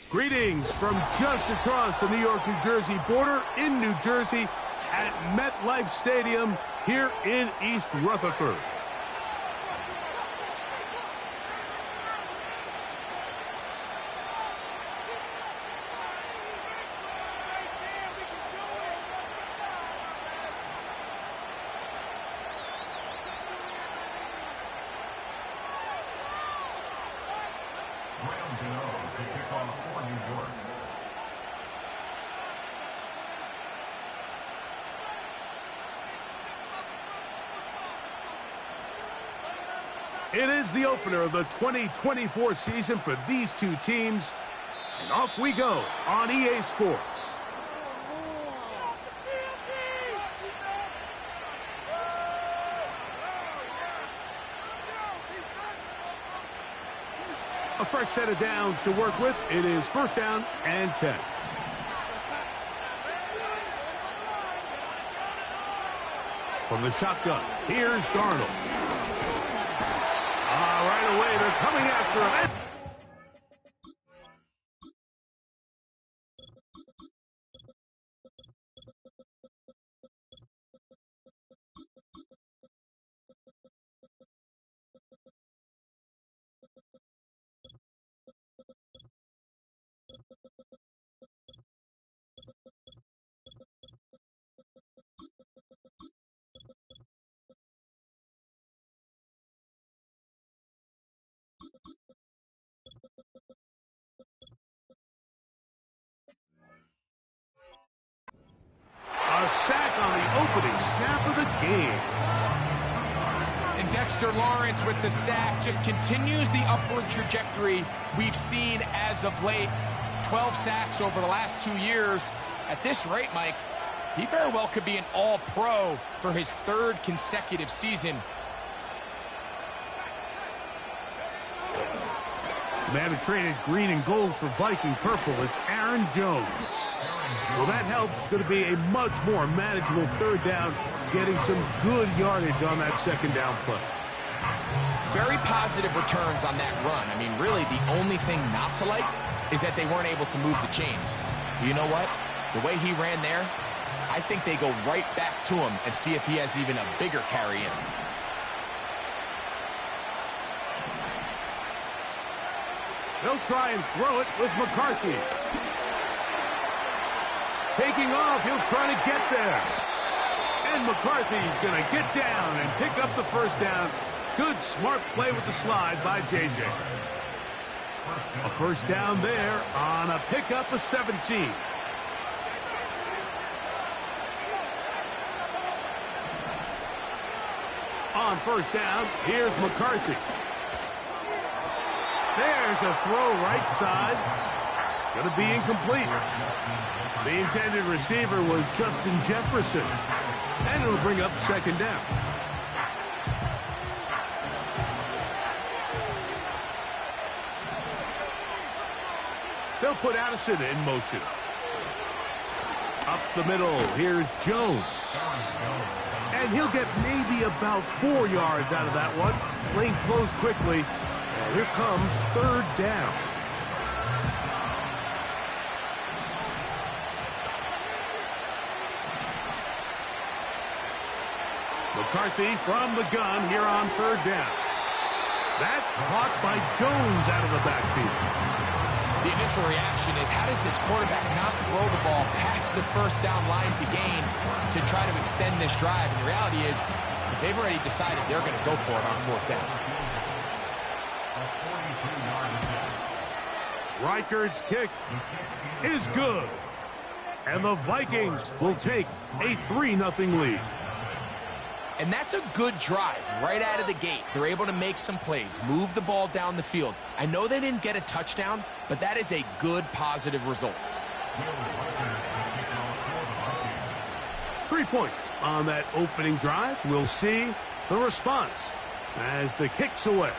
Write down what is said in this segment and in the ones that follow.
Greetings from just across the New York-New Jersey border in New Jersey at MetLife Stadium here in East Rutherford. It is the opener of the 2024 season for these two teams, and off we go on EA Sports. A fresh set of downs to work with. It is first down and 10. From the shotgun, here's Darnold. Right away, they're coming after him. A sack on the opening snap of the game. And Dexter Lawrence with the sack just continues the upward trajectory we've seen as of late. 12 sacks over the last 2 years. At this rate, Mike, he very well could be an all-pro for his third consecutive season. Man who traded green and gold for Viking purple, it's Aaron Jones. Well, that helps. It's going to be a much more manageable third down, getting some good yardage on that second down play. Very positive returns on that run. I mean, really, the only thing not to like is that they weren't able to move the chains. But you know what? The way he ran there, I think they go right back to him and see if he has even a bigger carry in. They'll try and throw it with McCarthy. Taking off, he'll try to get there. And McCarthy's going to get down and pick up the first down. Good, smart play with the slide by J.J. A first down there on a pickup of 17. On first down, here's McCarthy. There's a throw right side. It's going to be incomplete. The intended receiver was Justin Jefferson. And it'll bring up second down. They'll put Addison in motion. Up the middle, here's Jones. And he'll get maybe about 4 yards out of that one. Lane closed quickly. And here comes third down. McCarthy from the gun here on third down. That's caught by Jones out of the backfield. The initial reaction is, how does this quarterback not throw the ball past the first down line to gain to try to extend this drive? And the reality is they've already decided they're going to go for it on fourth down. Reichard's kick is good. And the Vikings will take a 3-0 lead. And that's a good drive right out of the gate. They're able to make some plays, move the ball down the field. I know they didn't get a touchdown, but that is a good, positive result. 3 points on that opening drive. We'll see the response as the kick's away.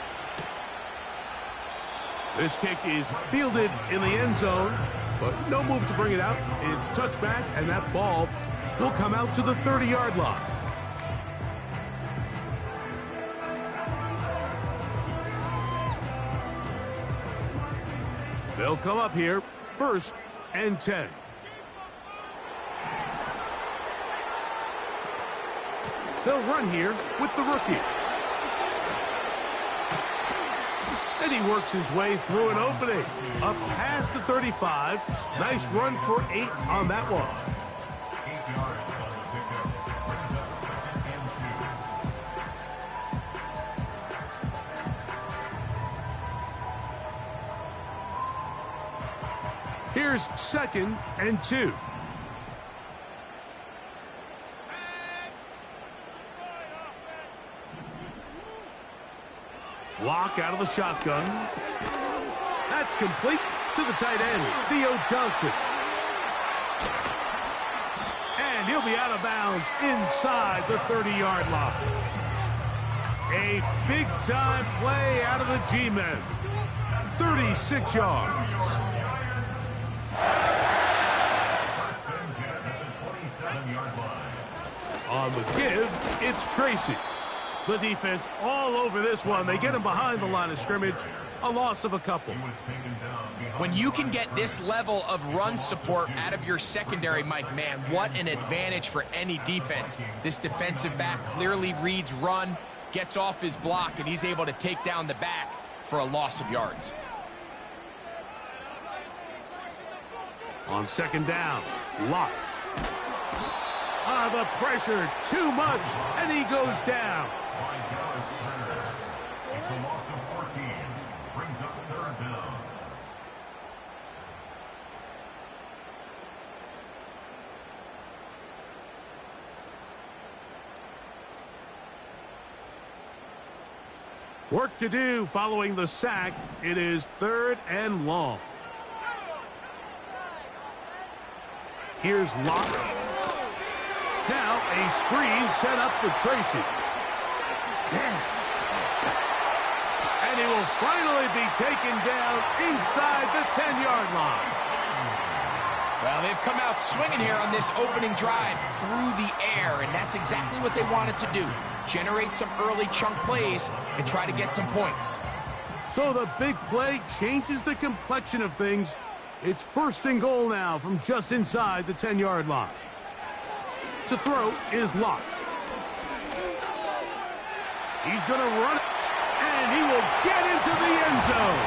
This kick is fielded in the end zone, but no move to bring it out. It's touchback, and that ball will come out to the 30-yard line. They'll come up here 1st and 10. They'll run here with the rookie. And he works his way through an opening. Up past the 35. Nice run for 8 on that one. 8 yards on the pickup. Brings up 2nd and 2. Here's 2nd and 2. Lock out of the shotgun. That's complete to the tight end, Theo Johnson. And he'll be out of bounds inside the 30-yard line. A big-time play out of the G-men. 36 yards. First and 10 at the 27-yard line. On the give, it's Tracy. The defense all over this one. They get him behind the line of scrimmage. A loss of a couple. When you can get this level of run support out of your secondary, Mike, man, what an advantage for any defense. This defensive back clearly reads run, gets off his block, and he's able to take down the back for a loss of yards. On 2nd down, Locke. The pressure, too much, and he goes down. It's a loss of 14. Brings up 3rd down. Work to do following the sack. It is 3rd and long. Here's Locke. Now a screen set up for Tracy. And he will finally be taken down inside the 10-yard line. Well, they've come out swinging here on this opening drive through the air, and that's exactly what they wanted to do. Generate some early chunk plays and try to get some points. So the big play changes the complexion of things. It's 1st and goal now from just inside the 10-yard line. To throw is Locke. He's going to run it, and he will get into the end zone.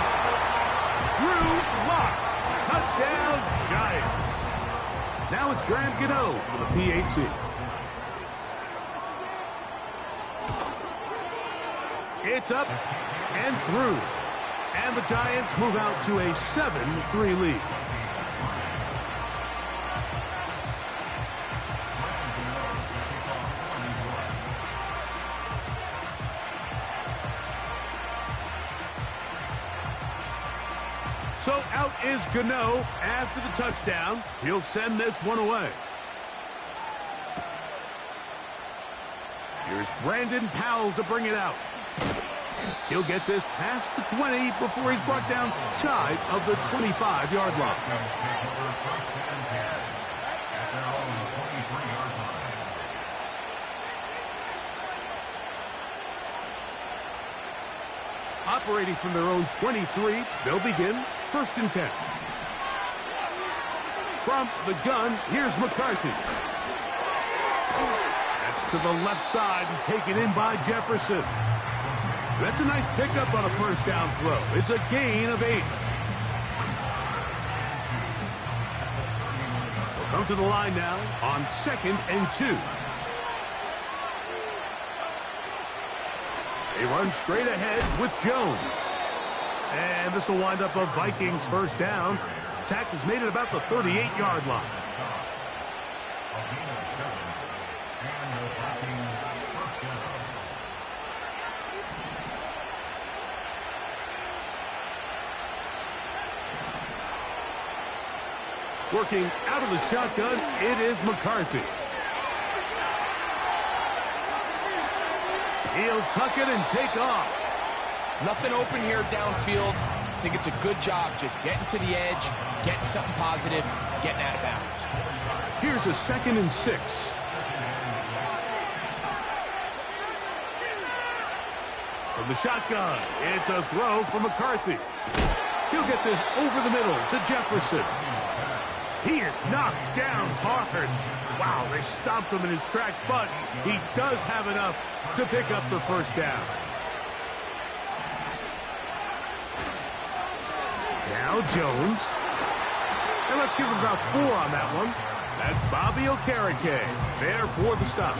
Drew Locke. Touchdown, Giants. Now it's Graham Gano for the PAT. It's up and through. And the Giants move out to a 7-3 lead. So out is Gano after the touchdown. He'll send this one away. Here's Brandon Powell to bring it out. He'll get this past the 20 before he's brought down shy of the 25-yard line. Operating from their own 23, they'll begin 1st and 10. From the gun, here's McCarthy. That's to the left side and taken in by Jefferson. That's a nice pickup on a 1st down throw. It's a gain of 8. They'll come to the line now on 2nd and 2. They run straight ahead with Jones. And this will wind up a Vikings 1st down. The tackle's made at about the 38-yard line. Working out of the shotgun, it is McCarthy. He'll tuck it and take off. Nothing open here downfield. I think it's a good job just getting to the edge, getting something positive, getting out of bounds. Here's a 2nd and 6. From the shotgun, it's a throw for McCarthy. He'll get this over the middle to Jefferson. He is knocked down hard. Wow, they stopped him in his tracks, but he does have enough to pick up the first down. Now Jones. And let's give him about 4 on that one. That's Bobby Okereke there for the stop.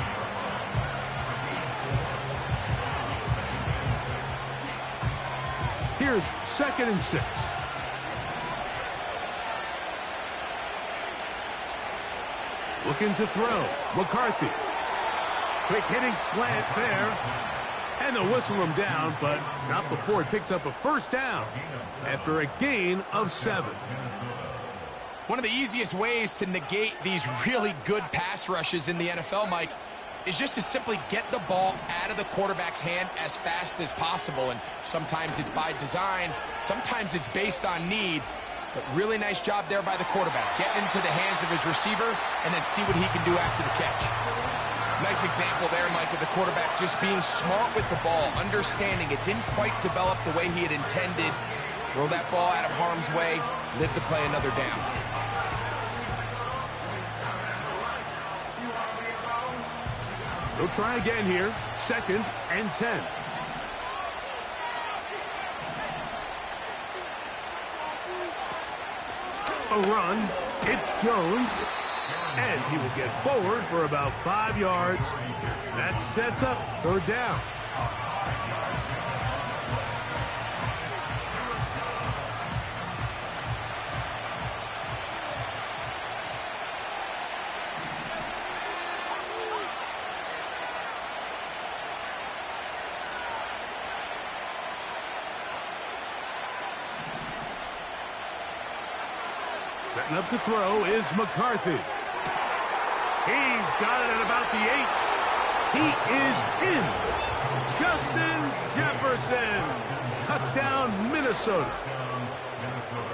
Here's 2nd and 6. Looking to throw. McCarthy. Quick hitting slant there. And they'll whistle him down, but not before he picks up a first down after a gain of 7. One of the easiest ways to negate these really good pass rushes in the NFL, Mike, is just to simply get the ball out of the quarterback's hand as fast as possible. And sometimes it's by design, sometimes it's based on need. But really nice job there by the quarterback. Get into the hands of his receiver and then see what he can do after the catch. Nice example there, Mike, of the quarterback just being smart with the ball, understanding it didn't quite develop the way he had intended. Throw that ball out of harm's way, live to play another down. They'll try again here. 2nd and 10. A run. It's Jones. And he will get forward for about 5 yards. That sets up 3rd down. Setting up to throw is McCarthy. He's got it at about the 8. He is in. Justin Jefferson. Touchdown, Minnesota.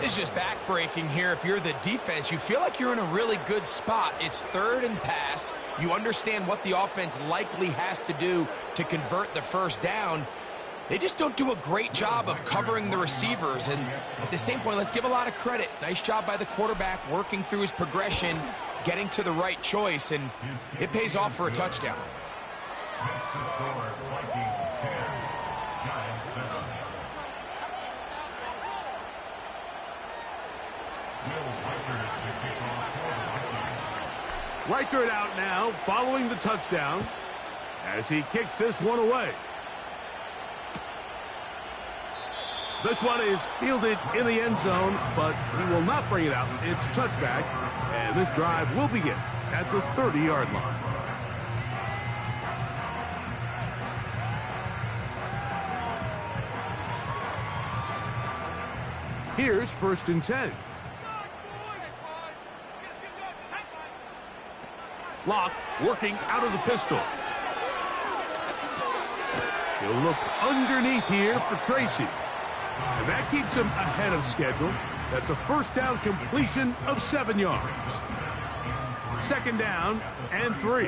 It's just back-breaking here. If you're the defense, you feel like you're in a really good spot. It's 3rd and pass. You understand what the offense likely has to do to convert the first down. They just don't do a great job of covering the receivers. And at the same point, let's give a lot of credit. Nice job by the quarterback working through his progression, getting to the right choice, and it pays off for a touchdown. Reichert out now, following the touchdown, as he kicks this one away. This one is fielded in the end zone, but he will not bring it out. It's touchback, and this drive will begin at the 30-yard line. Here's 1st and 10. Locke working out of the pistol. He'll look underneath here for Tracy. And that keeps him ahead of schedule. That's a first down completion of 7 yards. 2nd down and 3.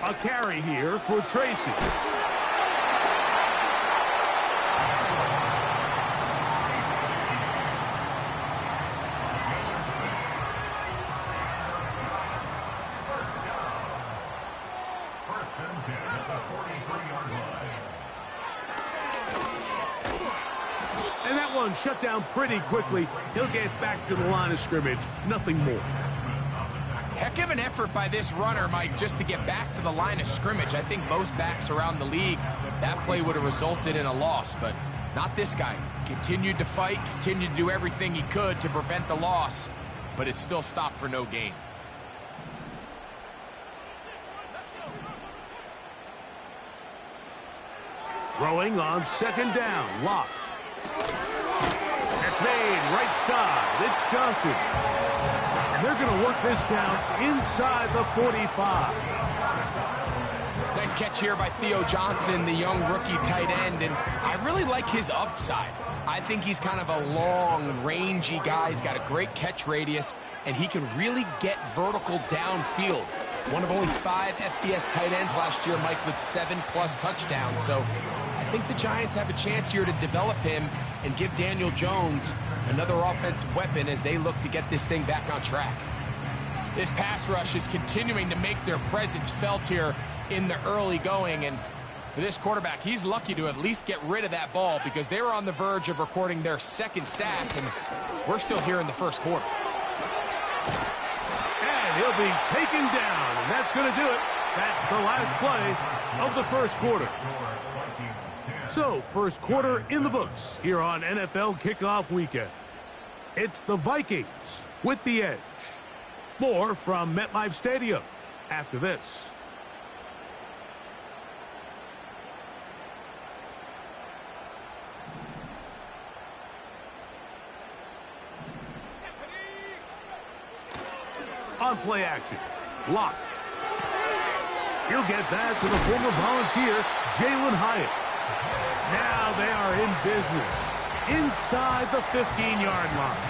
A carry here for Tracy. And that one shut down pretty quickly. He'll get back to the line of scrimmage. Nothing more. Heck of an effort by this runner, Mike, just to get back to the line of scrimmage. I think most backs around the league, that play would have resulted in a loss, but not this guy. Continued to fight, continued to do everything he could to prevent the loss, but it still stopped for no gain. Throwing on 2nd down, Locke. That's made right side. It's Johnson. And they're going to work this down inside the 45. Nice catch here by Theo Johnson, the young rookie tight end, and I really like his upside. I think he's kind of a long, rangy guy. He's got a great catch radius, and he can really get vertical downfield. One of only 5 FBS tight ends last year, Mike, with 7+ touchdowns. So I think the Giants have a chance here to develop him and give Daniel Jones another offensive weapon as they look to get this thing back on track. This pass rush is continuing to make their presence felt here in the early going, and for this quarterback, he's lucky to at least get rid of that ball because they were on the verge of recording their second sack, and we're still here in the first quarter. And he'll be taken down, and that's going to do it. That's the last play of the first quarter. So, first quarter in the books here on NFL Kickoff Weekend. It's the Vikings with the edge. More from MetLife Stadium after this. On play action, Locke. He'll get that to the former Volunteer, Jalin Hyatt. Now they are in business inside the 15-yard line.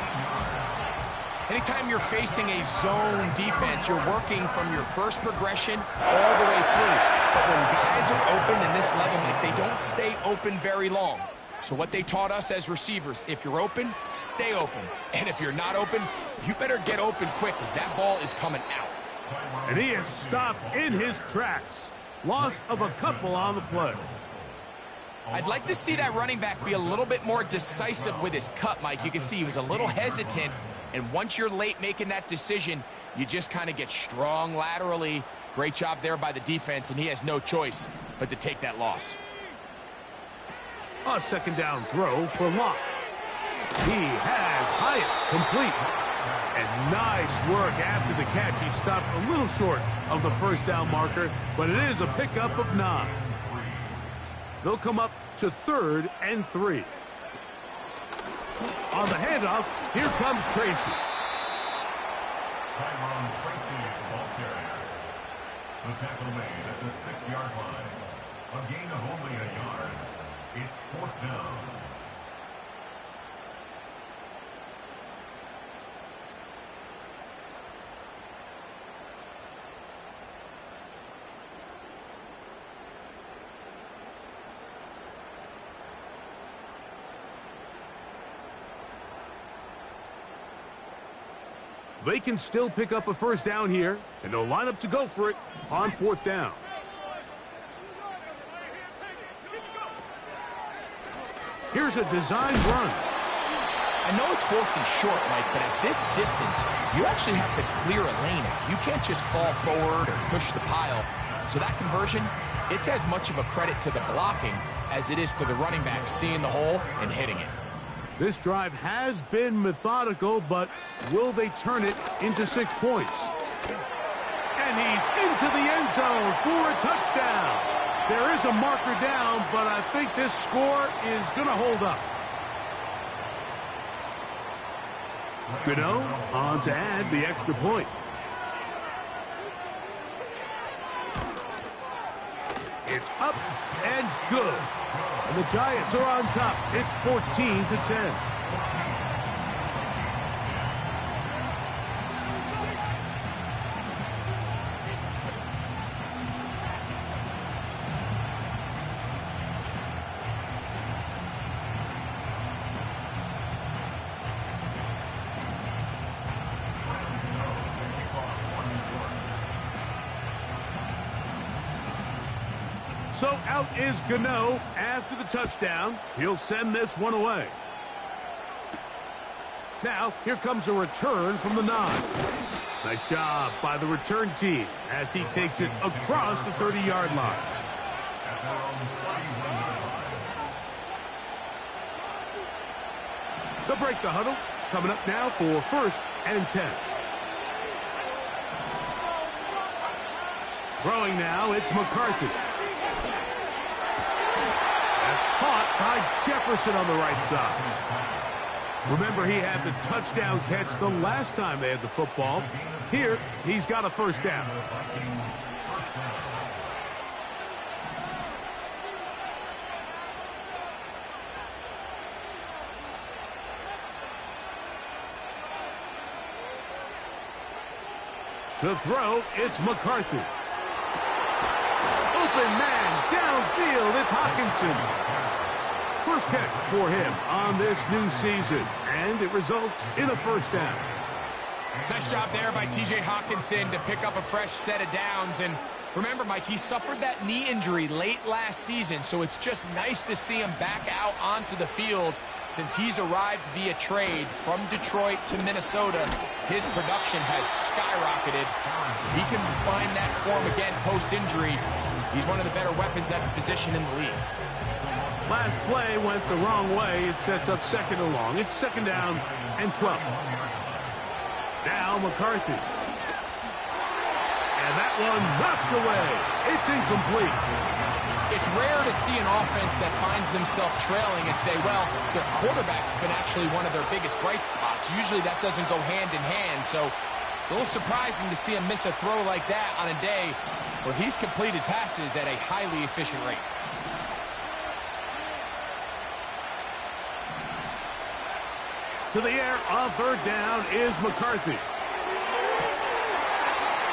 Anytime you're facing a zone defense, you're working from your first progression all the way through. But when guys are open in this level, Mike, they don't stay open very long. So what they taught us as receivers, if you're open, stay open. And if you're not open, you better get open quick because that ball is coming out. And he is stopped in his tracks. Loss of a couple on the play. I'd like to see that running back be a little bit more decisive with his cut, Mike. You can see he was a little hesitant, and once you're late making that decision, you just kind of get strong laterally. Great job there by the defense, and he has no choice but to take that loss. A second down throw for Locke. He has Hyatt complete. And nice work after the catch. He stopped a little short of the first down marker, but it is a pickup of 9. They'll come up to 3rd and 3. On the handoff, here comes Tracy. Tyrone Tracy, the ball carrier. The tackle made at the 6-yard line. A gain of only a yard. It's 4th down. They can still pick up a first down here, and they'll line up to go for it on 4th down. Here's a designed run. I know it's 4th and short, Mike, but at this distance, you actually have to clear a lane out. You can't just fall forward or push the pile. So that conversion, it's as much of a credit to the blocking as it is to the running back seeing the hole and hitting it. This drive has been methodical, but will they turn it into 6 points? And he's into the end zone for a touchdown. There is a marker down, but I think this score is going to hold up. Gano on to add the extra point. It's up and good. And the Giants are on top. It's 14-10. So out is Gano after the touchdown. He'll send this one away. Now, here comes a return from the 9. Nice job by the return team as he takes it across the 30-yard line. They'll break the huddle. Coming up now for 1st and 10. Throwing now, it's McCarthy. Caught by Jefferson on the right side. Remember, he had the touchdown catch the last time they had the football. Here, he's got a first down. To throw, it's McCarthy. Open man downfield. field. It's Hockenson. First catch for him on this new season, and it results in a first down. Nice job there by T.J. Hockenson to pick up a fresh set of downs. And remember, Mike, he suffered that knee injury late last season, so it's just nice to see him back out onto the field. Since he's arrived via trade from Detroit to Minnesota, his production has skyrocketed. He can find that form again post-injury. He's one of the better weapons at the position in the league. Last play went the wrong way. It sets up second and long. It's second down and 12. Now McCarthy. And that one knocked away. It's incomplete. It's rare to see an offense that finds themselves trailing and say, well, their quarterback's been actually one of their biggest bright spots. Usually that doesn't go hand in hand, so it's a little surprising to see him miss a throw like that on a day where he's completed passes at a highly efficient rate. To the air on third down is McCarthy.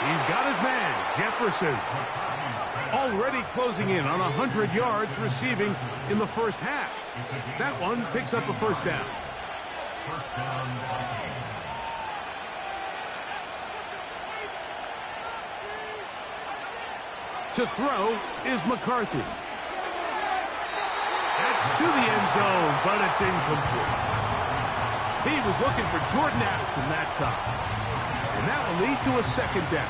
He's got his man, Jefferson. Already closing in on 100 yards receiving in the first half. That one picks up a first down. To throw is McCarthy. That's to the end zone, but it's incomplete. He was looking for Jordan Addison that time. And that will lead to a second down.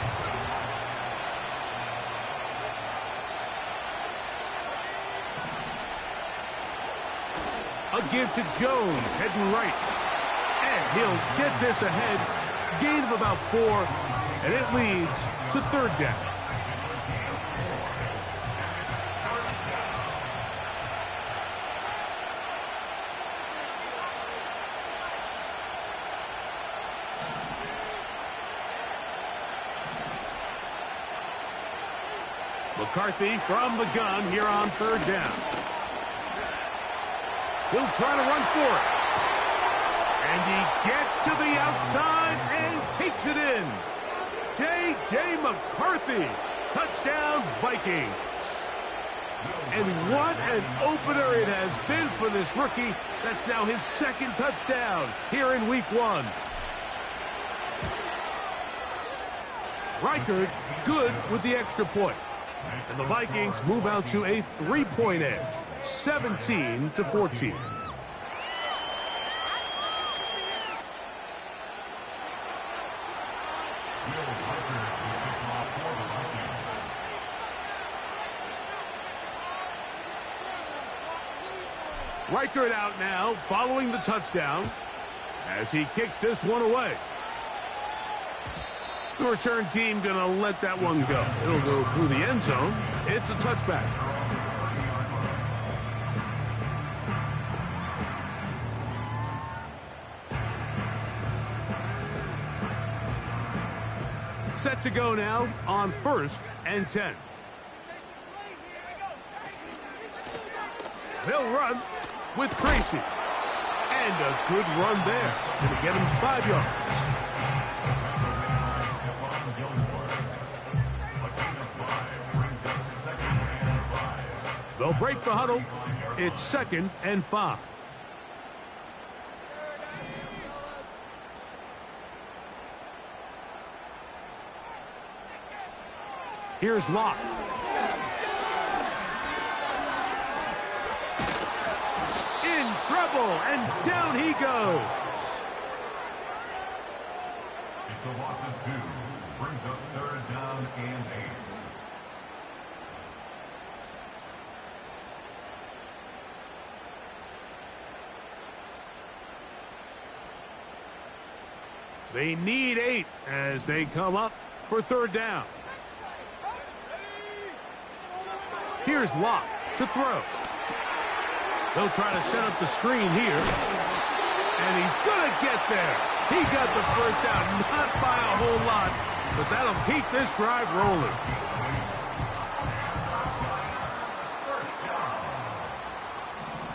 A give to Jones, heading right. And he'll get this ahead. Gain of about 4, and it leads to third down. McCarthy from the gun here on third down. He'll try to run for it. And he gets to the outside and takes it in. J.J. McCarthy. Touchdown, Vikings. And what an opener it has been for this rookie. That's now his second touchdown here in week 1. Reichard good with the extra point. And the Vikings move out to a 3-point edge, 17-14. Reichard out now following the touchdown as he kicks this one away. The return team going to let that one go. It'll go through the end zone. It's a touchback. Set to go now on 1st and 10. They'll run with Tracy. And a good run there. Going to get him 5 yards. They'll break the huddle. It's 2nd and 5. Here's Locke. In trouble, and down he goes. It's a loss of 2. Brings up third down and 8. They need 8 as they come up for third down. Here's Locke to throw. They'll try to set up the screen here. And he's going to get there. He got the first down, not by a whole lot, but that'll keep this drive rolling.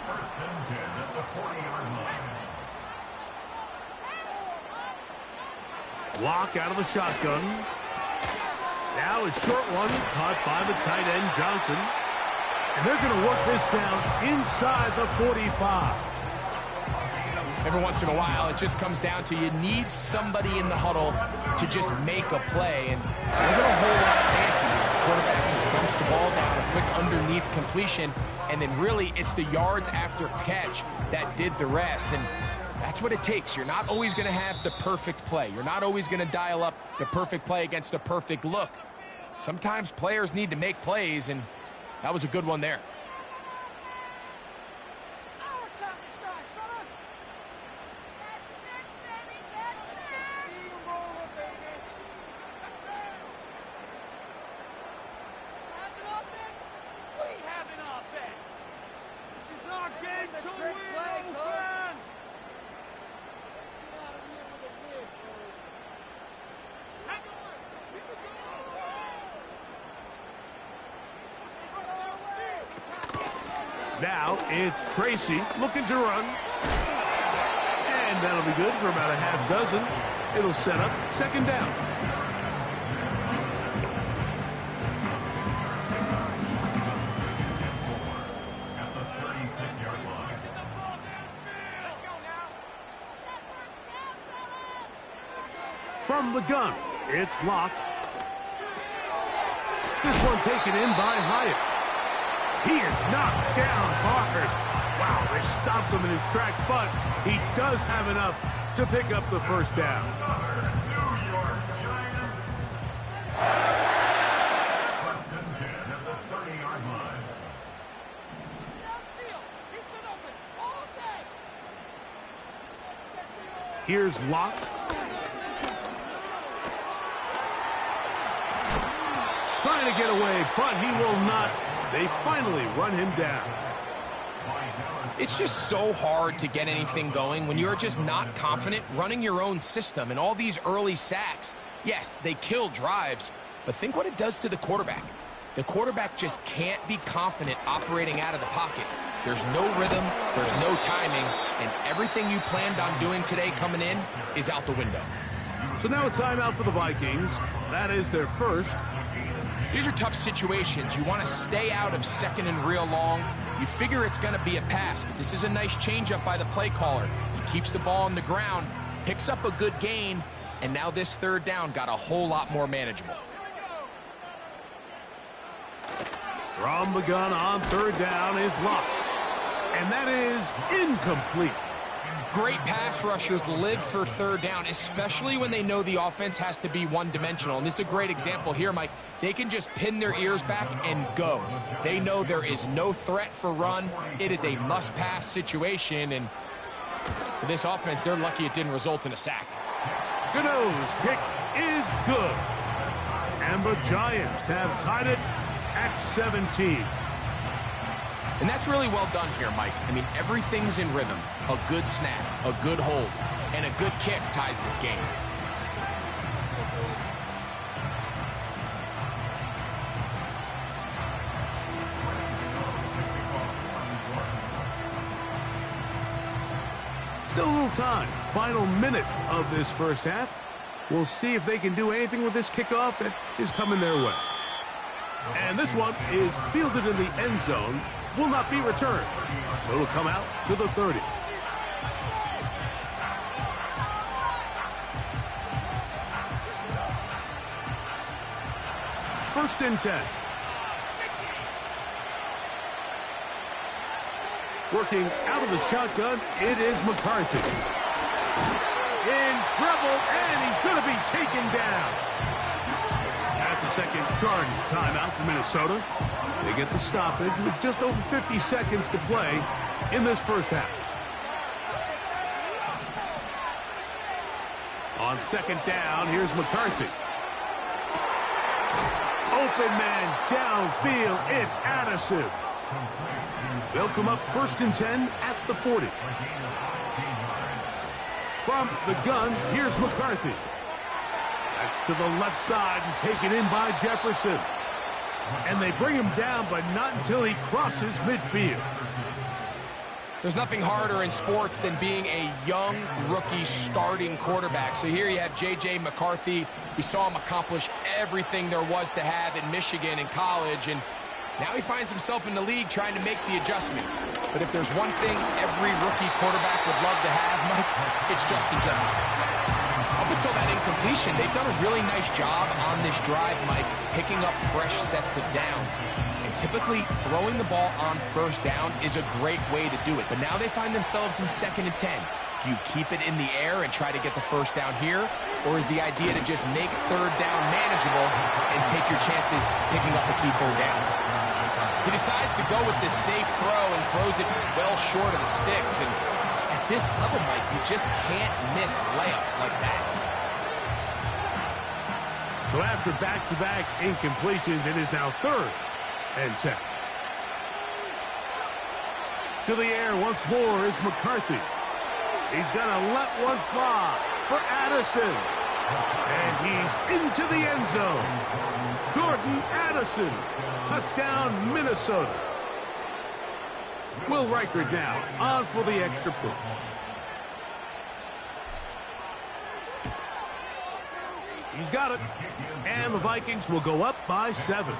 First and 10 at the 40-yard line. Locke out of the shotgun. Now a short one caught by the tight end Johnson. And they're going to work this down inside the 45. Every once in a while, it just comes down to you need somebody in the huddle to just make a play. And it wasn't a whole lot fancy. The quarterback just dumps the ball down, a quick underneath completion, and then really it's the yards after catch that did the rest. And that's what it takes. You're not always going to have the perfect play. You're not always going to dial up the perfect play against the perfect look. Sometimes players need to make plays, and that was a good one there. Now it's Tracy looking to run. And that'll be good for about a half dozen. It'll set up second down. At the 36-yard line. From the gun, it's Locke. This one taken in by Hyatt. He is knocked down hard. Wow, they stopped him in his tracks, but he does have enough to pick up the first down. New York Giants. First and 10 at the 30-yard line. Here's Locke. Trying to get away, but he will not. They finally run him down. It's just so hard to get anything going when you're just not confident running your own system. And all these early sacks, yes, they kill drives, but think what it does to the quarterback. The quarterback just can't be confident operating out of the pocket. There's no rhythm, there's no timing, and everything you planned on doing today coming in is out the window. So now a timeout for the Vikings. That is their first. These are tough situations. You want to stay out of second and real long. You figure it's going to be a pass, but this is a nice changeup by the play caller. He keeps the ball on the ground, picks up a good gain, and now this third down got a whole lot more manageable. From the gun on third down is Locke. And that is incomplete. Great pass rushers live for third down, especially when they know the offense has to be one-dimensional. And this is a great example here, Mike. They can just pin their ears back and go. They know there is no threat for run. It is a must-pass situation, and for this offense, they're lucky it didn't result in a sack. Gano's kick is good. And the Giants have tied it at 17. And that's really well done here, Mike. I mean, everything's in rhythm. A good snap, a good hold, and a good kick ties this game. Still a little time. Final minute of this first half. We'll see if they can do anything with this kickoff that is coming their way. And this one is fielded in the end zone. Will not be returned. So it'll come out to the 30. First and 10. Working out of the shotgun, it is McCarthy. In trouble, and he's going to be taken down. That's a second charge timeout for Minnesota. They get the stoppage with just over 50 seconds to play in this first half. On second down, here's McCarthy. Open man downfield, it's Addison. They'll come up first and 10 at the 40. From the gun, here's McCarthy. That's to the left side and taken in by Jefferson. And they bring him down, but not until he crosses midfield. There's nothing harder in sports than being a young rookie starting quarterback. So here you have J.J. McCarthy. We saw him accomplish everything there was to have in Michigan in college. And Now he finds himself in the league trying to make the adjustment. But if there's one thing every rookie quarterback would love to have, Mike, it's Justin Jefferson. Up until that incompletion, they've done a really nice job on this drive, Mike, picking up fresh sets of downs. And typically, throwing the ball on first down is a great way to do it. But now they find themselves in 2nd and 10. Do you keep it in the air and try to get the first down here? Or is the idea to just make 3rd down manageable and take your chances picking up a key 3rd down? He decides to go with this safe throw and throws it well short of the sticks. And at this level, Mike, you just can't miss layups like that. So after back-to-back incompletions, it is now 3rd and 10. To the air once more is McCarthy. He's going to let one fly for Addison. And he's into the end zone. Jordan Addison. Touchdown, Minnesota. Will Reichard now on for the extra point. He's got it. And the Vikings will go up by 7.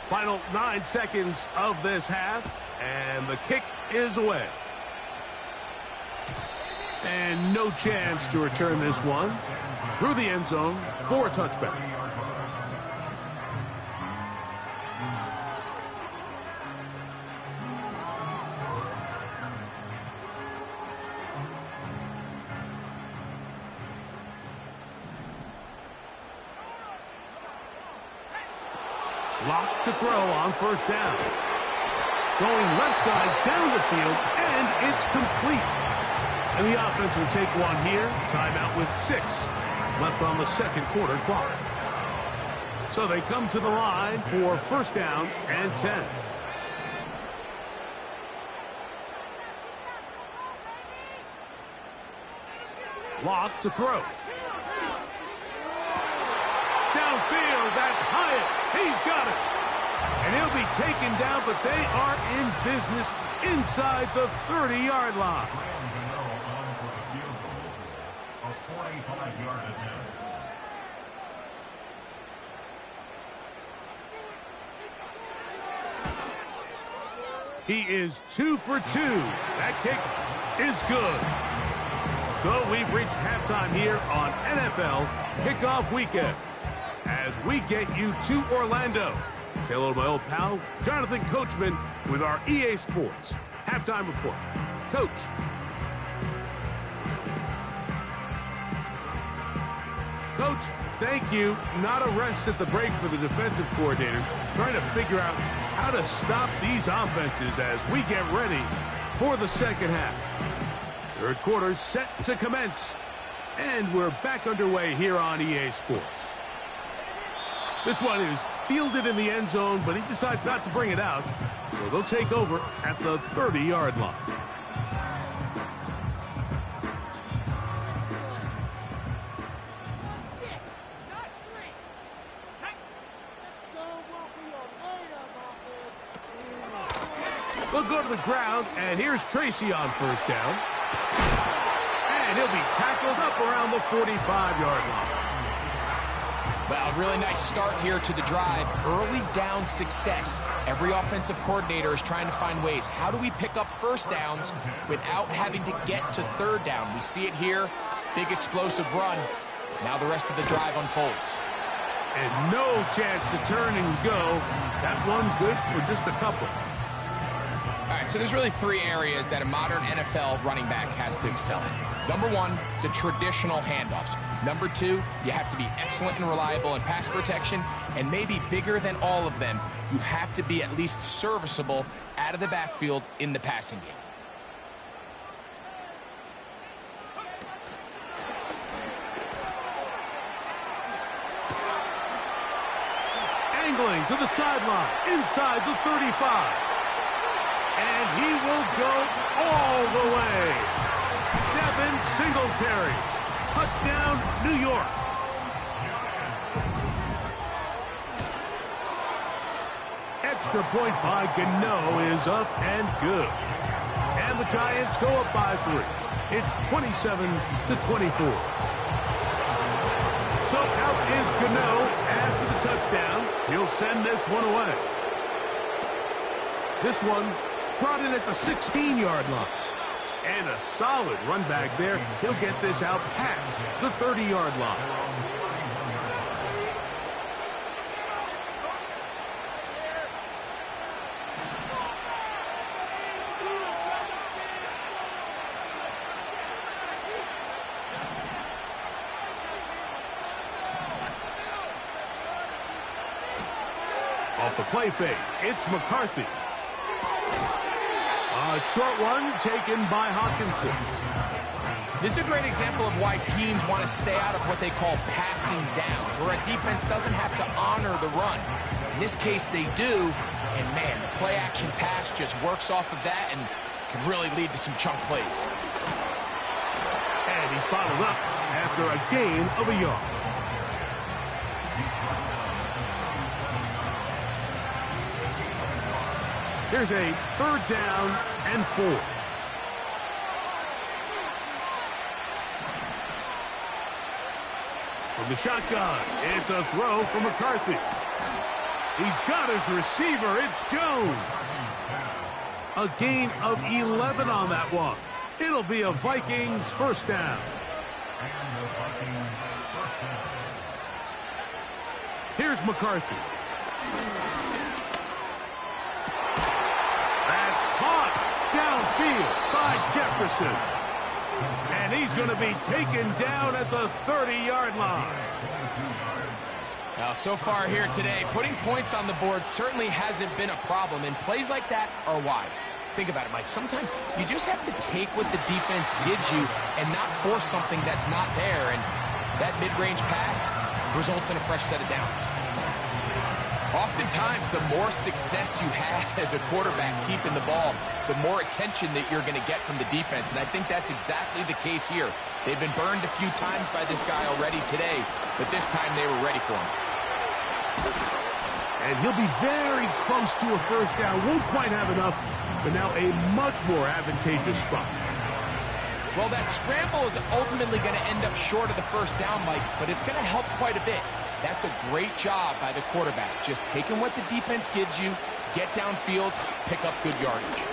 Final 9 seconds of this half, and the kick is away. And no chance to return this one through the end zone for a touchback. Lock to throw on first down. Going left side down the field, and it's complete. And the offense will take one here. Timeout with 6 left on the 2nd quarter clock. So they come to the line for first down and 10. Lock to throw. Downfield, that's Hyatt. He's got it. And he'll be taken down, but they are in business inside the 30-yard line. He is 2 for 2. That kick is good. So we've reached halftime here on NFL Kickoff Weekend. As we get you to Orlando. Say hello to my old pal, Jonathan Coachman, with our EA Sports Halftime Report. Coach. Coach, thank you. Not a rest at the break for the defensive coordinators, trying to figure out how to stop these offenses as we get ready for the second half. 3rd quarter set to commence. And we're back underway here on EA Sports. This one is fielded in the end zone, but he decides not to bring it out. So they'll take over at the 30-yard line. They'll go to the ground, and here's Tracy on first down. And he'll be tackled up around the 45-yard line. Well, really nice start here to the drive. Early down success. Every offensive coordinator is trying to find ways. How do we pick up first downs without having to get to 3rd down? We see it here. Big explosive run. Now the rest of the drive unfolds. And no chance to turn and go. That one good for just a couple. All right, so there's really 3 areas that a modern NFL running back has to excel in. Number 1, the traditional handoffs. Number 2, you have to be excellent and reliable in pass protection. And maybe bigger than all of them, you have to be at least serviceable out of the backfield in the passing game. Angling to the sideline, inside the 35. And he will go all the way. Devin Singletary. Touchdown, New York. extra point by Gano is up and good. And the Giants go up by 3. It's 27-24. So out is Gano after the touchdown. He'll send this one away. This one brought in at the 16-yard line. And a solid run back there. He'll get this out past the 30-yard line. Off the play fake, it's McCarthy. A short one taken by Hawkinson. This is a great example of why teams want to stay out of what they call passing downs, where a defense doesn't have to honor the run. In this case, they do, and man, the play-action pass just works off of that and can really lead to some chunk plays. And he's bottled up after a gain of a yard. Here's a 3rd down and 4. From the shotgun, it's a throw from McCarthy. He's got his receiver. It's Jones. A gain of 11 on that one. It'll be a Vikings first down. Here's McCarthy. That's caught downfield by Jefferson. And he's going to be taken down at the 30-yard line. Now, so far here today, putting points on the board certainly hasn't been a problem, and plays like that are why. Think about it, Mike. Sometimes you just have to take what the defense gives you and not force something that's not there, and that mid-range pass results in a fresh set of downs. Oftentimes, the more success you have as a quarterback keeping the ball, the more attention that you're going to get from the defense, and I think that's exactly the case here. They've been burned a few times by this guy already today, but this time they were ready for him. And he'll be very close to a first down. Won't quite have enough, but now a much more advantageous spot. Well, that scramble is ultimately going to end up short of the first down, Mike, but it's going to help quite a bit. That's a great job by the quarterback. Just taking what the defense gives you, get downfield, pick up good yardage.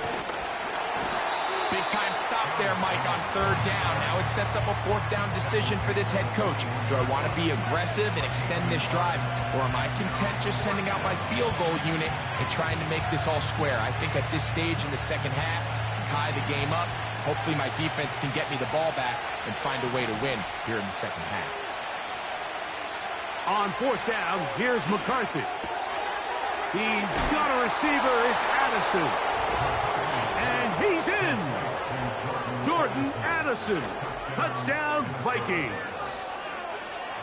Big time stop there, Mike, on 3rd down. Now it sets up a 4th down decision for this head coach. Do I want to be aggressive and extend this drive, or am I content just sending out my field goal unit and trying to make this all square? I think at this stage in the second half, tie the game up. Hopefully my defense can get me the ball back and find a way to win here in the second half. On 4th down, here's McCarthy. He's got a receiver. It's Addison. And he's in. Jordan Addison. Touchdown, Vikings.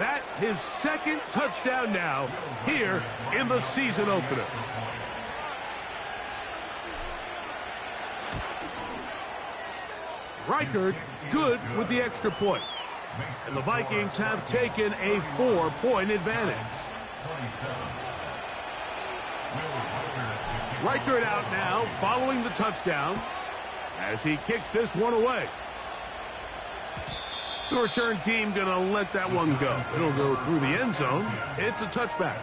That his 2nd touchdown now here in the season opener. Reichard good with the extra point. And the Vikings have taken a 4-point advantage. Reichard out now following the touchdown as he kicks this one away. The return team going to let that one go. It'll go through the end zone. It's a touchback.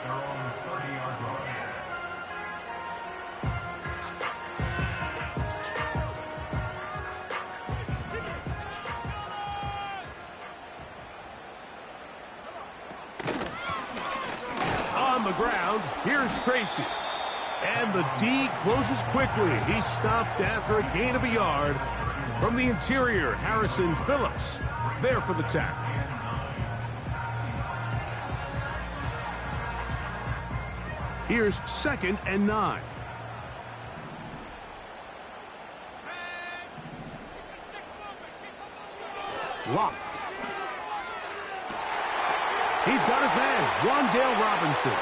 On the ground, here's Tracy. And the D closes quickly. He's stopped after a gain of a yard. From the interior, Harrison Phillips there for the tackle. Here's 2nd and 9. Lock. He's got his man, Wan'Dale Robinson.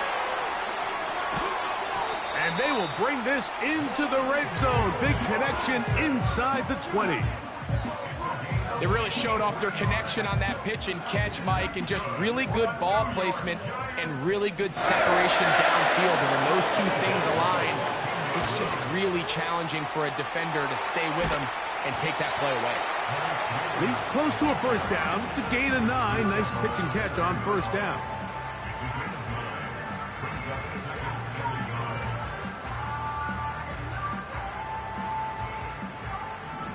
And they will bring this into the red zone. Big connection inside the 20. They really showed off their connection on that pitch and catch, Mike, and just really good ball placement and really good separation downfield. And when those two things align, it's just really challenging for a defender to stay with him and take that play away. He's close to a first down. It's a gain of 9. Nice pitch and catch on first down.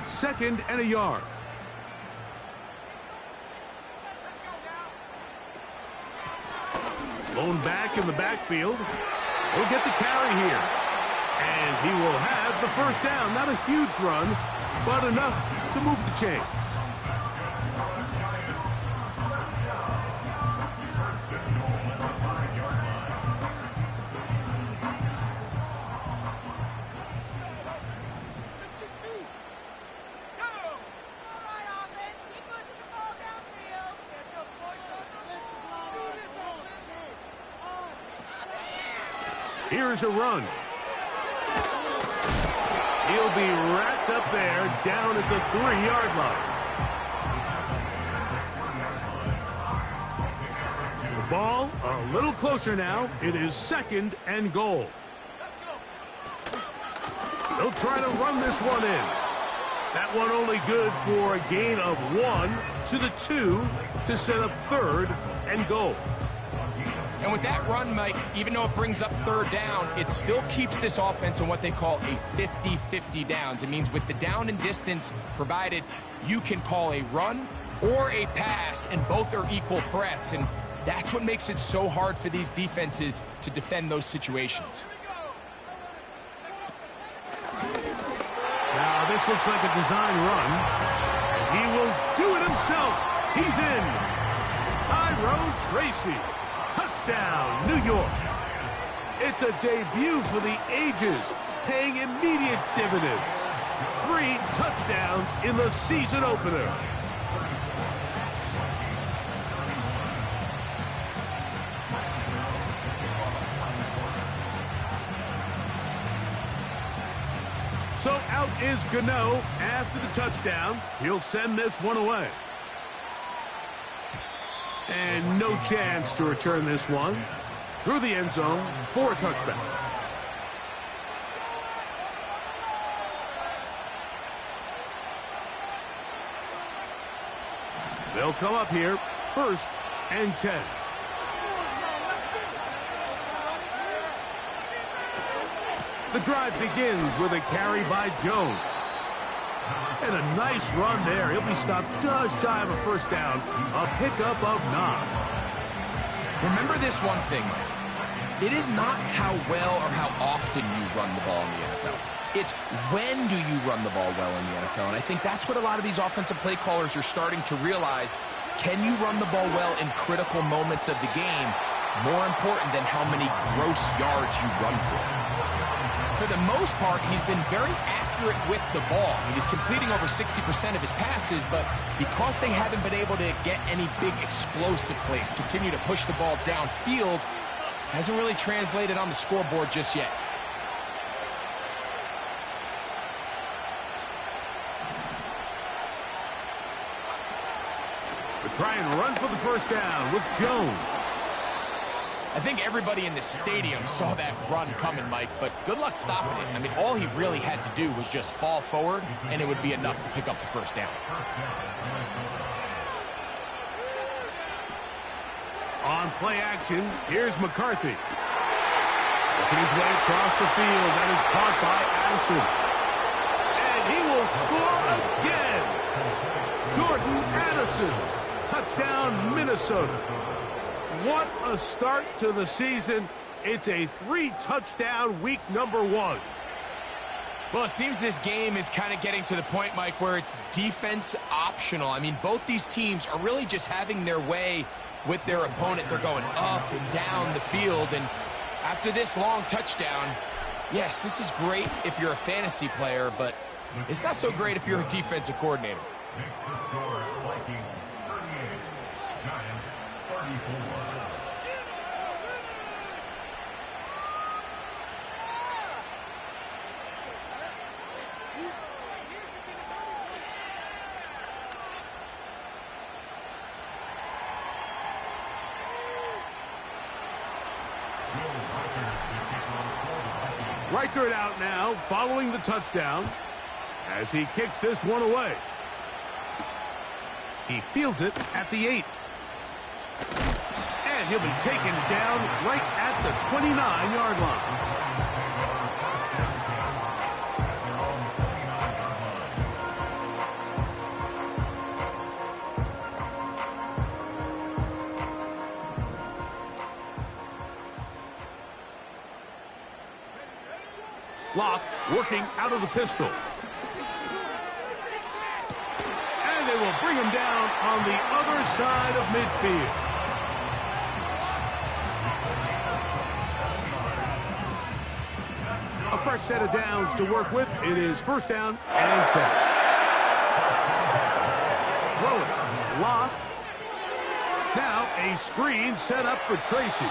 Second and a yard. Blown back in the backfield. He'll get the carry here. And he will have the first down. Not a huge run, but enough to move the chains. Here's a run. He'll be wrapped up there down at the 3-yard line. The ball a little closer now. It is second and goal. They'll try to run this one in. That one only good for a gain of 1 to the 2 to set up third and goal. And with that run, Mike, even though it brings up third down, it still keeps this offense in what they call a 50-50 downs. It means with the down and distance provided, you can call a run or a pass, and both are equal threats. And that's what makes it so hard for these defenses to defend those situations. Now, this looks like a design run. He will do it himself. He's in. Tyrone Tracy. Touchdown, New York. It's a debut for the ages, paying immediate dividends. 3 touchdowns in the season opener. So out is Gano after the touchdown. He'll send this one away. And no chance to return this one through the end zone for a touchback. They'll come up here, 1st and 10. The drive begins with a carry by Jones. And a nice run there. He'll be stopped just shy of a first down. A pickup of 9. Remember this one thing, Mike. It is not how well or how often you run the ball in the NFL. It's when do you run the ball well in the NFL. And I think that's what a lot of these offensive play callers are starting to realize. Can you run the ball well in critical moments of the game? More important than how many gross yards you run for. For the most part, he's been very accurate with the ball. He's completing over 60% of his passes, but because they haven't been able to get any big explosive plays, continue to push the ball downfield, hasn't really translated on the scoreboard just yet. They try and run for the first down with Jones. I think everybody in the stadium saw that run coming, Mike, but good luck stopping it. I mean, all he really had to do was just fall forward, and it would be enough to pick up the first down. On play action, here's McCarthy. Working his way across the field. That is caught by Addison. And he will score again. Jordan Addison. Touchdown, Minnesota. What a start to the season. It's a 3-touchdown week number 1. Well, it seems this game is kind of getting to the point, Mike, where it's defense optional. I mean, both these teams are really just having their way with their opponent. They're going up and down the field, and after this long touchdown, yes, this is great if you're a fantasy player, but it's not so great if you're a defensive coordinator. Makes the score Vikings 38, Giants 34. Right third out now, following the touchdown, as he kicks this one away. He fields it at the 8. And he'll be taken down right at the 29-yard line. Locke working out of the pistol. And they will bring him down on the other side of midfield. A fresh set of downs to work with. It is first down and 10. Throwing. Locke. Now a screen set up for Tracy.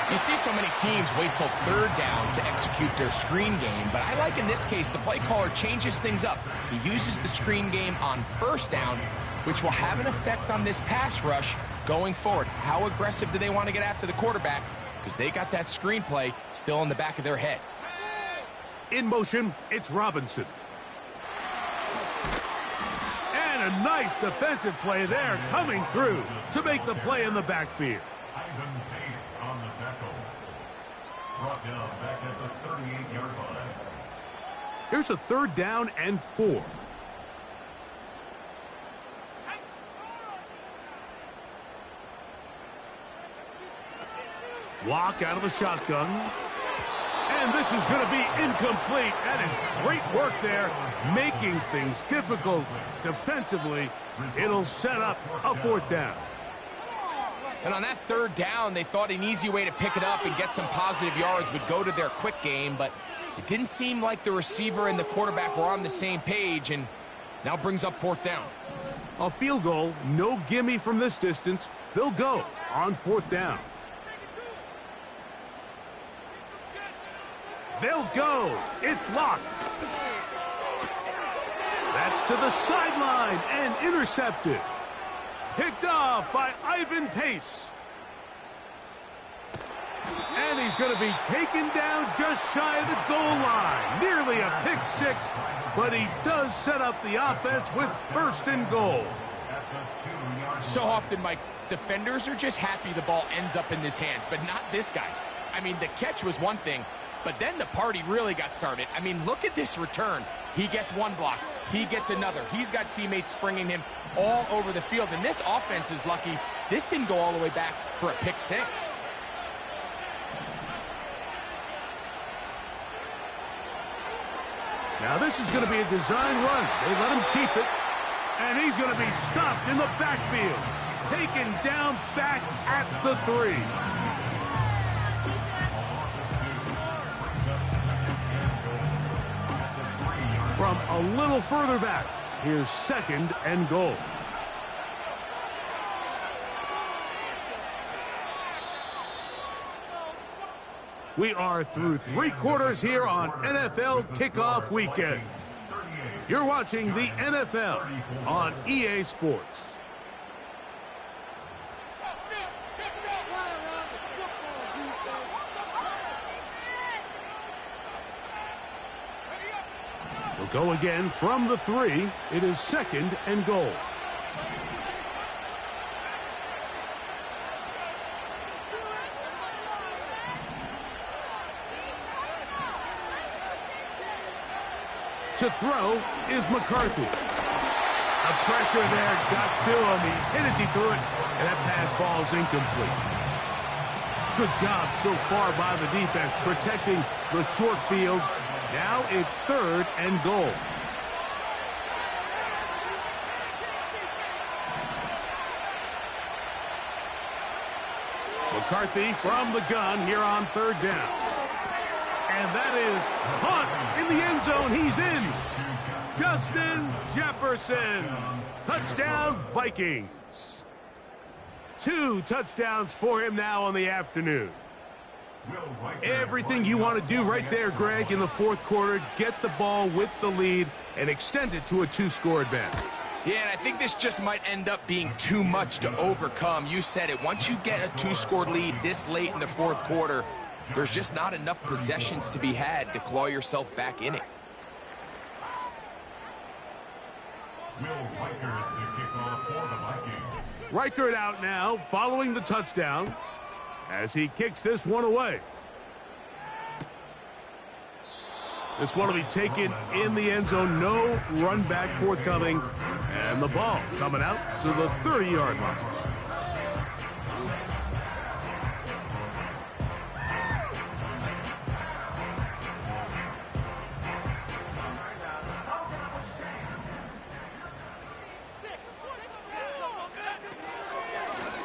You see so many teams wait till third down to execute their screen game, but I like in this case the play caller changes things up. He uses the screen game on first down, which will have an effect on this pass rush going forward. How aggressive do they want to get after the quarterback? Because they got that screen play still in the back of their head. In motion, it's Robinson. And a nice defensive play there coming through to make the play in the backfield. On the tackle. Brought down back at the 38-yard line. Here's a third down and 4. Locke out of the shotgun. And this is going to be incomplete. That is great work there, making things difficult defensively. It'll set up a fourth down. And on that third down, they thought an easy way to pick it up and get some positive yards would go to their quick game, but it didn't seem like the receiver and the quarterback were on the same page, and now brings up fourth down. A field goal, no gimme from this distance. They'll go on fourth down. They'll go. It's Locke. That's to the sideline and intercepted. Picked off by Ivan Pace. And he's going to be taken down just shy of the goal line. Nearly a pick six, but he does set up the offense with first and goal. So often, Mike, defenders are just happy the ball ends up in his hands, but not this guy. I mean, the catch was one thing, but then the party really got started. I mean, look at this return. He gets one block. He gets another. He's got teammates springing him all over the field. And this offense is lucky this didn't go all the way back for a pick six. Now this is going to be a design run. They let him keep it. And he's going to be stopped in the backfield. Taken down back at the 3. From a little further back, here's second and goal. We are through 3 quarters here on NFL Kickoff Weekend. You're watching the NFL on EA Sports. We'll go again from the 3. It is second and goal. To throw is McCarthy. The pressure there got to him. He's hit as he threw it, and that pass ball is incomplete. Good job so far by the defense protecting the short field. Now it's third and goal. McCarthy from the gun here on third down. And that is Hunt in the end zone. He's in. Justin Jefferson. Touchdown, Vikings. 2 touchdowns for him now on the afternoon. Everything you want to do right there, Greg, in the fourth quarter, get the ball with the lead and extend it to a 2-score advantage. Yeah, and I think this just might end up being too much to overcome. You said it. Once you get a 2-score lead this late in the fourth quarter, there's just not enough possessions to be had to claw yourself back in it. Will Reichert to kick off for the Vikings. Reichert out now, following the touchdown, as he kicks this one away. This one will be taken in the end zone. No run back forthcoming. And the ball coming out to the 30-yard line.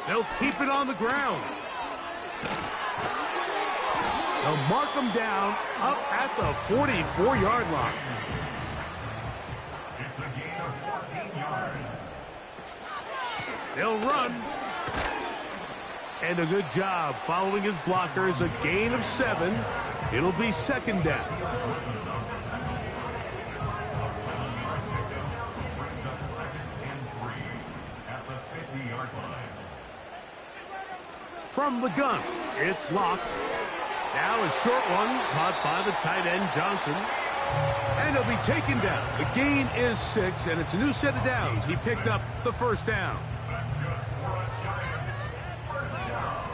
They'll keep it on the ground. They'll mark them down up at the 44-yard line. It's a gain of 14 yards. They'll run. And a good job following his blockers. A gain of 7. It'll be second down. Brings up 2nd and 3 at the 50-yard line. From the gun, it's Locke. Now a short one caught by the tight end Johnson. And he'll be taken down. The gain is 6, and it's a new set of downs. He picked up the first down. That's good for a Giants first down.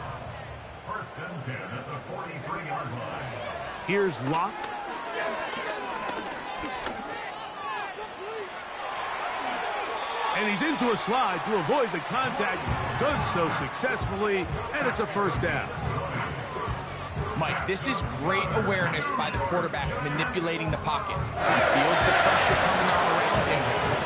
1st and 10 at the 43-yard line. Here's Locke. And he's into a slide to avoid the contact. Does so successfully, and it's a first down. Mike, this is great awareness by the quarterback manipulating the pocket. He feels the pressure coming on around him,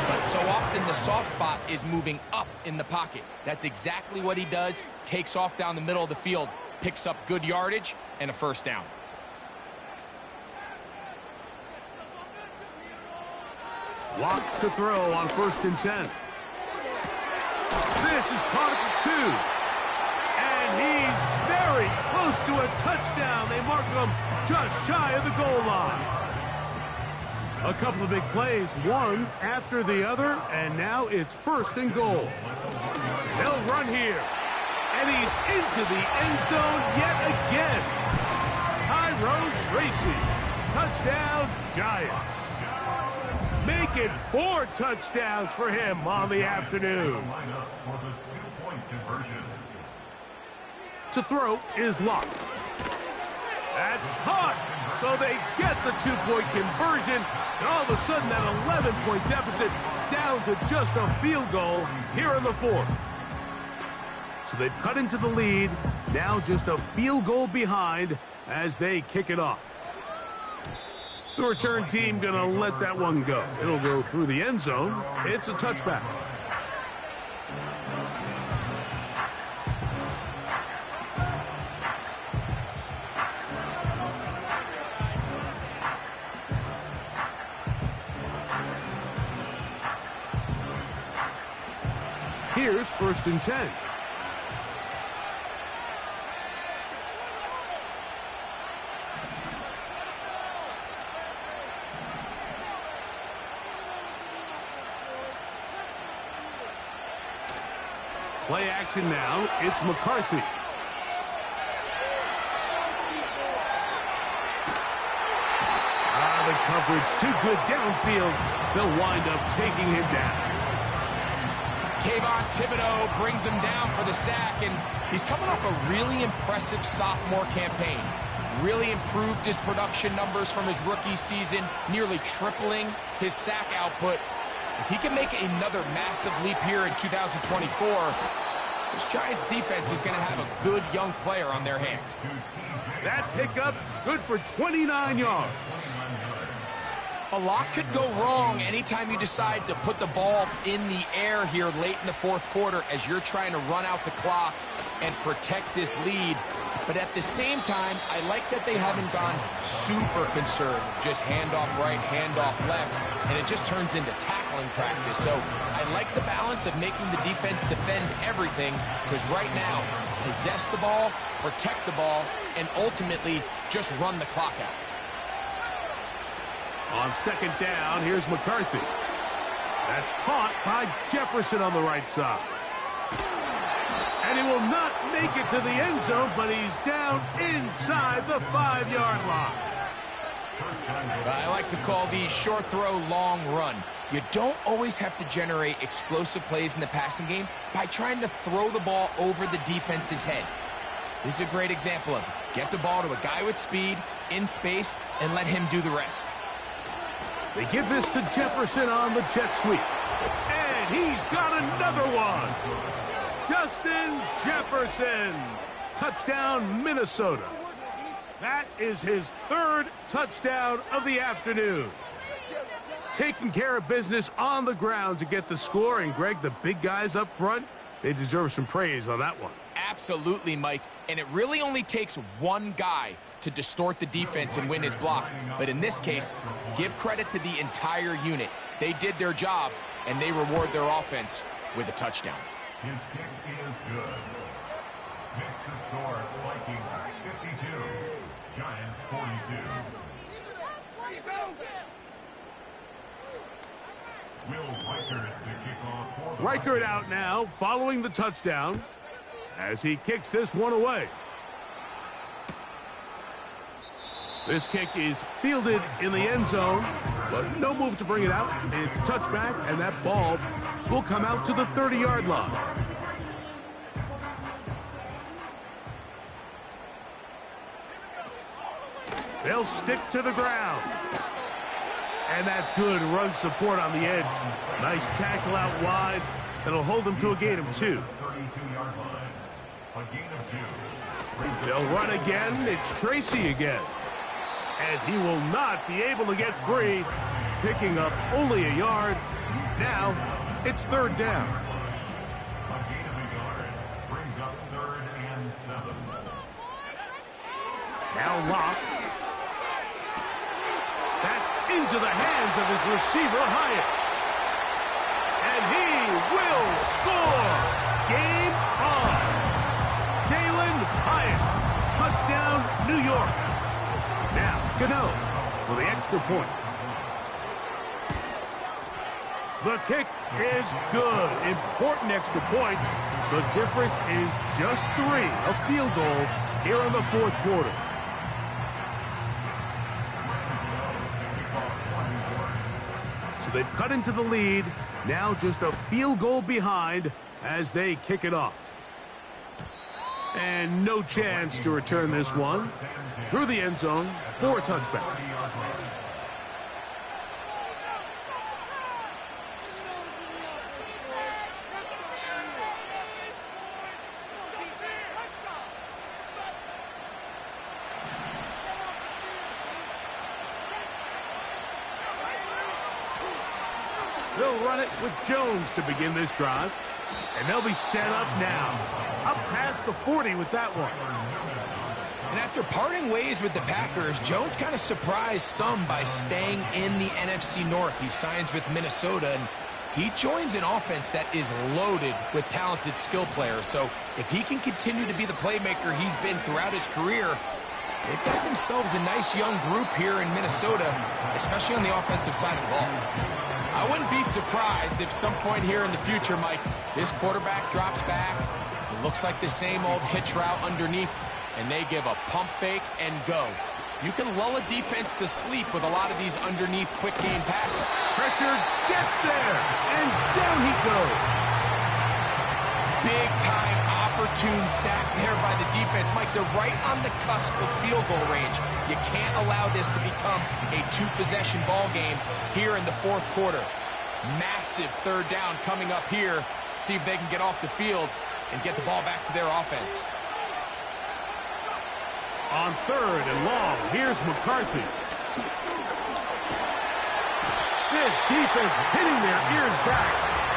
but so often the soft spot is moving up in the pocket. That's exactly what he does. Takes off down the middle of the field, picks up good yardage, and a first down. Locke to throw on 1st and 10. This is caught at the 2. And he's very close to a touchdown. They mark him just shy of the goal line. A couple of big plays, one after the other, and now it's 1st and goal. They'll run here. And he's into the end zone yet again. Tyrone Tracy. Touchdown, Giants. Make it 4 touchdowns for him on the afternoon. Line up for the 2-point conversion. To throw is Locke. That's caught. So they get the 2-point conversion. And all of a sudden that 11-point deficit down to just a field goal here in the 4th. So they've cut into the lead. Now just a field goal behind as they kick it off. The return team going to let that one go. It'll go through the end zone. It's a touchback. Here's 1st and 10. Play action now. It's McCarthy. The coverage too good downfield. They'll wind up taking him down. Kayvon Thibodeau brings him down for the sack, and he's coming off a really impressive sophomore campaign. Really improved his production numbers from his rookie season, nearly tripling his sack output. If he can make another massive leap here in 2024, this Giants defense is going to have a good young player on their hands. That pickup, good for 29 yards. A lot could go wrong anytime you decide to put the ball in the air here late in the 4th quarter as you're trying to run out the clock and protect this lead. But at the same time, I like that they haven't gone super conservative. Just handoff right, handoff left, and it just turns into tackling practice. So I like the balance of making the defense defend everything, because right now, possess the ball, protect the ball, and ultimately just run the clock out. On 2nd down, here's McCarthy. That's caught by Jefferson on the right side. And he will not make it to the end zone, but he's down inside the 5-yard line. I like to call these short throw, long run. You don't always have to generate explosive plays in the passing game by trying to throw the ball over the defense's head. This is a great example of it. Get the ball to a guy with speed, in space, and let him do the rest. They give this to Jefferson on the jet sweep. And he's got another one. Justin Jefferson. Touchdown, Minnesota. That is his 3rd touchdown of the afternoon. Taking care of business on the ground to get the score. And, Greg, the big guys up front, they deserve some praise on that one. Absolutely, Mike. And it really only takes one guy to distort the defense and win his block. But in this case, give credit to the entire unit. They did their job, and they reward their offense with a touchdown. His kick is good. Makes the score Vikings 52, Giants 42. Will Reichert the kickoff for the Reichert out now, following the touchdown, as he kicks this one away. This kick is fielded in the end zone, but no move to bring it out. It's touchback, and that ball will come out to the 30-yard line. They'll stick to the ground. And that's good run support on the edge. Nice tackle out wide. That'll hold them to a gain of 2. 32-yard line. A gain of 2. They'll run again. It's Tracy again. And he will not be able to get free, picking up only a yard. Now, it's 3rd down. A gain of a yard brings up 3rd and 7. Now Locke. That's into the hands of his receiver, Hyatt. And he will score. Game on. Jalen Hyatt. Touchdown, New York. Now, Gano for the extra point. The kick is good. Important extra point. The difference is just 3. A field goal here in the 4th quarter. So they've cut into the lead. Now just a field goal behind as they kick it off. And no chance to return this one. Through the end zone for a touchback. They'll run it with Jones to begin this drive. And they'll be set up now. Up past the 40 with that one. And after parting ways with the Packers, Jones kind of surprised some by staying in the NFC North. He signs with Minnesota, and he joins an offense that is loaded with talented skill players. So if he can continue to be the playmaker he's been throughout his career, they've got themselves a nice young group here in Minnesota, especially on the offensive side of the ball. I wouldn't be surprised if some point here in the future, Mike, this quarterback drops back. It looks like the same old hitch route underneath, and they give a pump fake and go. You can lull a defense to sleep with a lot of these underneath quick game passes. Pressure gets there, and down he goes. Big time opportune sack there by the defense. Mike, they're right on the cusp of field goal range. You can't allow this to become a 2-possession ball game here in the 4th quarter. Massive 3rd down coming up here. See if they can get off the field and get the ball back to their offense. On 3rd and long, here's McCarthy. This defense hitting their ears back,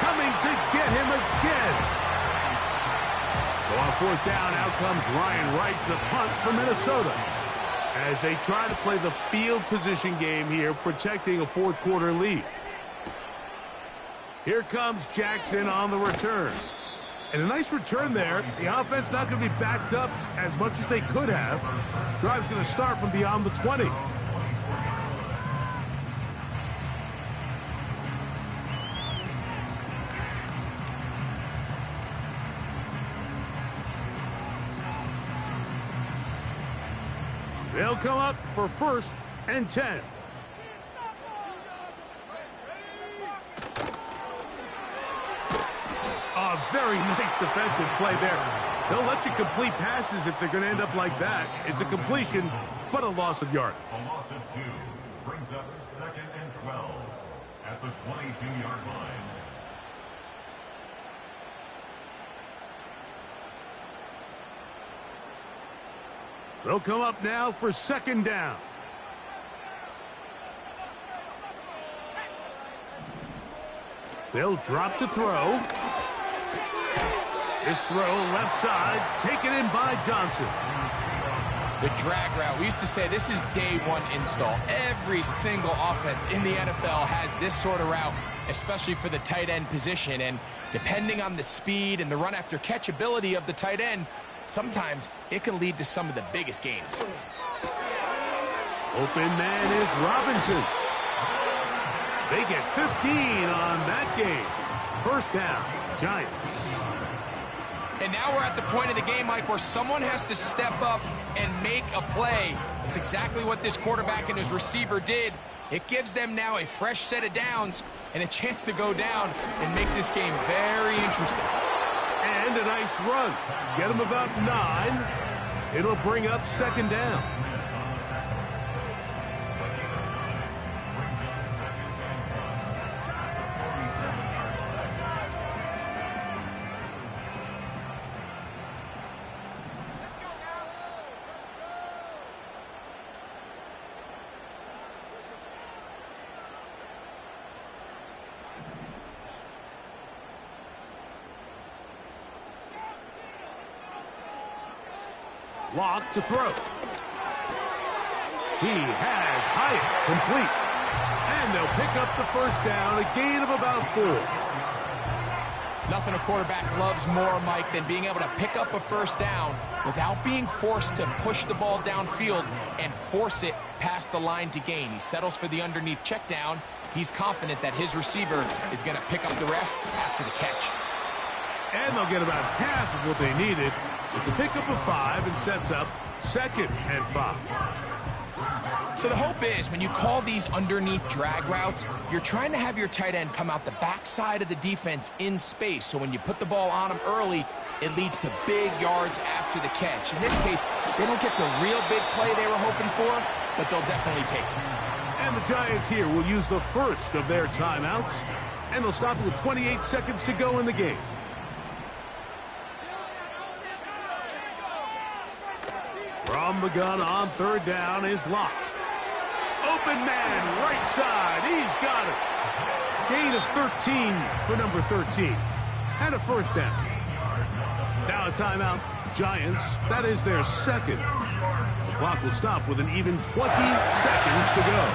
coming to get him again. So on 4th down, out comes Ryan Wright to punt for Minnesota, as they try to play the field position game here, protecting a 4th quarter lead. Here comes Jackson on the return. And a nice return there. The offense not going to be backed up as much as they could have. Drive's going to start from beyond the 20. They'll come up for 1st and 10. A very nice defensive play there. They'll let you complete passes if they're going to end up like that. It's a completion, but a loss of yardage. A loss of 2 brings up 2nd and 12 at the 22-yard line. They'll come up now for 2nd down. They'll drop to throw. This throw left side, taken in by Johnson. The drag route. We used to say this is day one install. Every single offense in the NFL has this sort of route, especially for the tight end position. And depending on the speed and the run after catch ability of the tight end, sometimes it can lead to some of the biggest gains. Open man is Robinson. They get 15 on that game. 1st down, Giants. And now we're at the point of the game, Mike, where someone has to step up and make a play. That's exactly what this quarterback and his receiver did. It gives them now a fresh set of downs and a chance to go down and make this game very interesting. And a nice run. Get them about 9. It'll bring up 2nd down. Lock to throw. He has Hyatt complete. And they'll pick up the 1st down, a gain of about 4. Nothing a quarterback loves more, Mike, than being able to pick up a 1st down without being forced to push the ball downfield and force it past the line to gain. He settles for the underneath check down. He's confident that his receiver is going to pick up the rest after the catch. And they'll get about half of what they needed. It's a pickup of 5 and sets up 2nd and 5. So the hope is when you call these underneath drag routes, you're trying to have your tight end come out the backside of the defense in space. So when you put the ball on him early, it leads to big yards after the catch. In this case, they don't get the real big play they were hoping for, but they'll definitely take it. And the Giants here will use the 1st of their timeouts. And they'll stop with 28 seconds to go in the game. From the gun on 3rd down is Locke. Open man, right side. He's got it. Gain of 13 for number 13. And a 1st down. Now a timeout. Giants, that is their 2nd. The clock will stop with an even 20 seconds to go.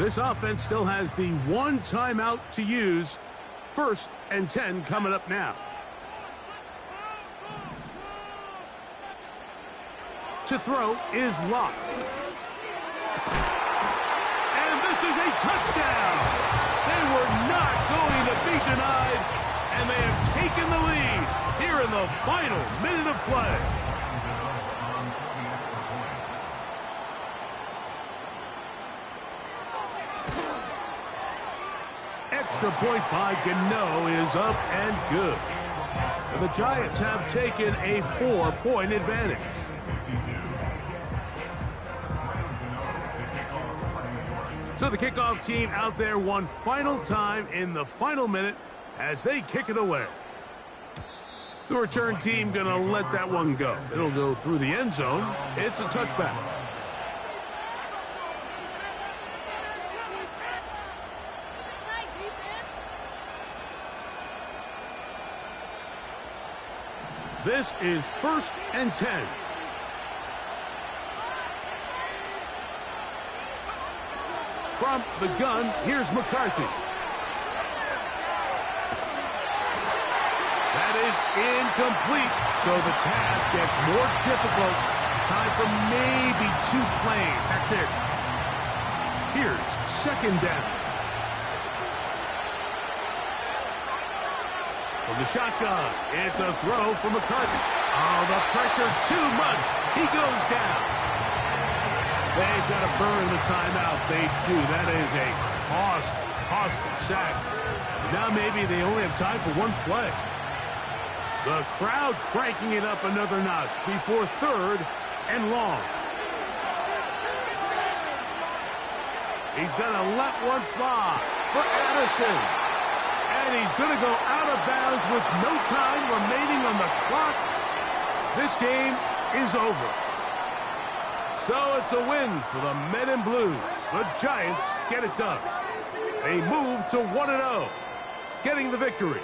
This offense still has the 1 timeout to use. 1st and 10 coming up now. To throw is Locke. And this is a touchdown. They were not going to be denied, and they have taken the lead here in the final minute of play. Extra point by Gano is up and good. And the Giants have taken a 4-point advantage. So the kickoff team out there one final time in the final minute as they kick it away. The return team going to let that one go. It'll go through the end zone. It's a touchback. This is 1st and 10. From the gun, here's McCarthy. That is incomplete, so the task gets more difficult. Time for maybe 2 plays. That's it. Here's 2nd down. From the shotgun, it's a throw from McCarthy. Oh, the pressure too much. He goes down. They've got to burn the timeout. They do. That is a costly sack. Now maybe they only have time for one play. The crowd cranking it up another notch before 3rd and long. He's going to let one fly for Addison. And he's going to go out of bounds with no time remaining on the clock. This game is over. So it's a win for the Men in Blue. The Giants get it done. They move to 1-0, getting the victory.